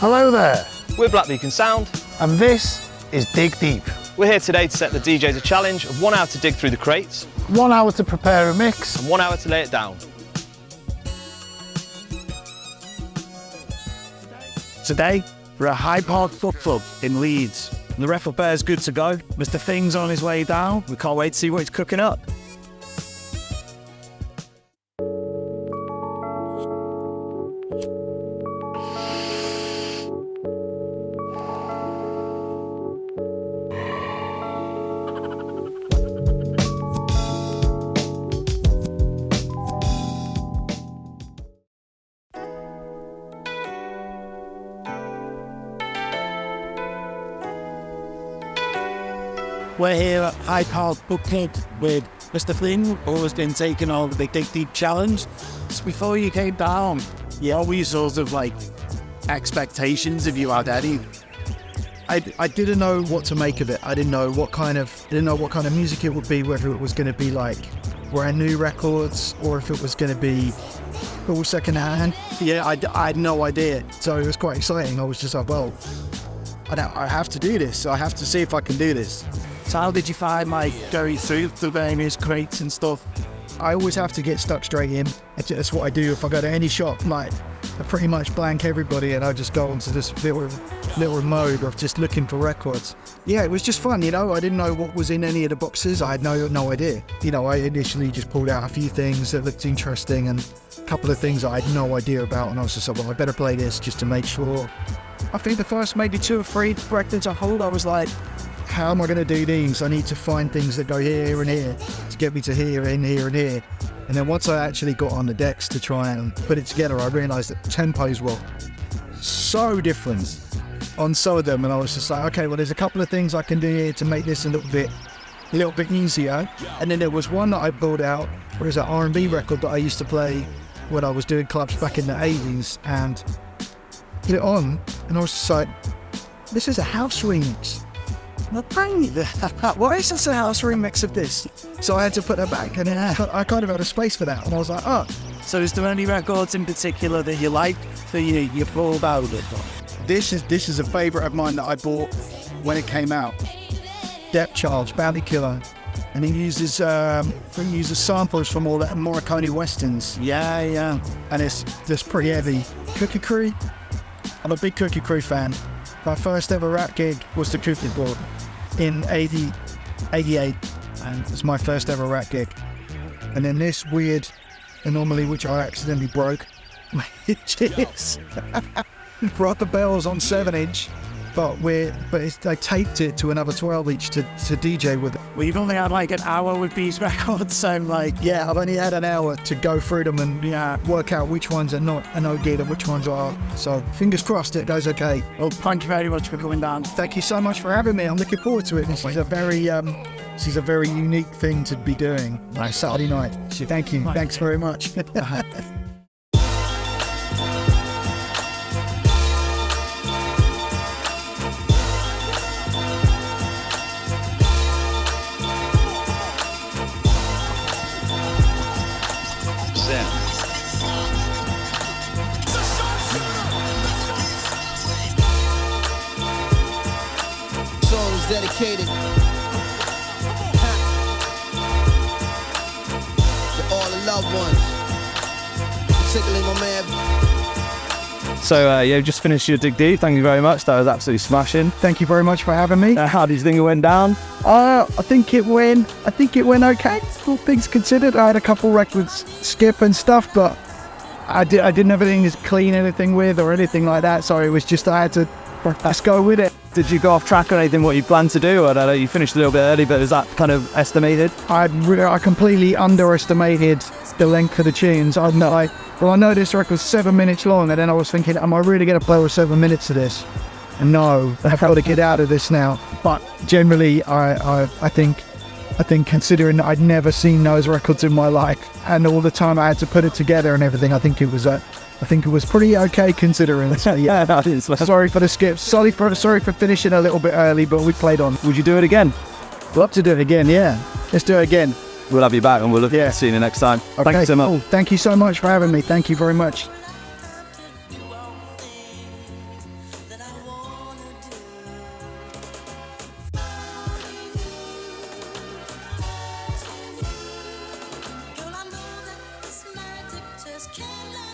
Hello there, We're Black Beacon Sound, and this is Dig Deep. we're here today to set the DJs a challenge of 1 hour to dig through the crates 1 hour to prepare a mix. and 1 hour to lay it down. Today, we're at Hyde Park Book Club in Leeds. The raffle bear's good to go. Mr. Thing's on his way down. We can't wait to see what he's cooking up. We're here at Hyde Park Book Club with Mr. Flynn, who's been taking over the Dig Deep challenge. So before you came down, what were your sort of like expectations if you had any? I didn't know what to make of it. I didn't know what kind of music it would be, whether it was going to be like brand new records or if it was going to be all second hand. Yeah, I had no idea. So it was quite exciting. I was just like, well, I have to do this. So I have to see if I can do this. So how did you find like going through the various crates and stuff? I always have to get stuck straight in. That's what I do. If I go to any shop, like I pretty much blank everybody and I just go into this little mode of just looking for records. Yeah, it was just fun, you know. I didn't know what was in any of the boxes. I had no idea. You know, I initially just pulled out a few things that looked interesting and a couple of things I had no idea about, and I was just like, well, I better play this just to make sure. I think the first maybe 2 or 3 records I hold, I was like, how am I going to do these? I need to find things that go here and here to get me to here and here and here. And then once I actually got on the decks to try and put it together, I realised that tempos were so different on some of them. And I was just like, okay, well, there's a couple of things I can do here to make this a little bit easier. And then there was one that I pulled out, where it's an R&B record that I used to play when I was doing clubs back in the 80s, and put it on, and I was just like, this is a house remix. Why is this a house remix of this? So I had to put that back, and I kind of had a space for that, and I was like, oh. So is there any records in particular that you like that you pulled out of it? This is a favourite of mine that I bought when it came out. Depth Charge, Bounty Killer, and he uses samples from all that Morricone westerns. Yeah. And it's pretty heavy. Cookie Crew, I'm a big Cookie Crew fan. My first ever rap gig was the Cookie Board in 88, and it's my first ever rap gig. And then this weird anomaly, which I accidentally broke, which is brought the bells on 7-inch, but I taped it to another 12-inch to DJ with it. Well, you've only had like an hour with these records, so like... Yeah, I've only had an hour to go through them and work out which ones are not an OG and which ones are. So fingers crossed it goes okay. Well, thank you very much for coming down. Thank you so much for having me. I'm looking forward to it. This is a very unique thing to be doing on a Saturday night. Thank you. Thanks very much. Dedicated to all the loved ones, particularly my man. So you just finished your Dig Deep, thank you very much, that was absolutely smashing. Thank you very much for having me. How did you think it went down? I think it went okay. All things considered, I had a couple records skip and stuff, but I didn't have anything to clean anything with or anything like that, so it was just I had to let's go with it. Did you go off track on anything what you planned to do? I don't know, you finished a little bit early, but was that kind of estimated? I completely underestimated the length of the tunes. I know this record's 7 minutes long, and then I was thinking, am I really going to play with 7 minutes of this? And no, I've got to get out of this now. But generally, I think considering that I'd never seen those records in my life, and all the time I had to put it together and everything, I think it was pretty okay considering. Yeah, that is. Sorry for the skips. Sorry for finishing a little bit early, but we played on. Would you do it again? Love to do it again, yeah. Let's do it again. We'll have you back and we'll look to see you next time. Okay, thank you so much. Cool. Thank you so much for having me. Thank you very much. just can't lie.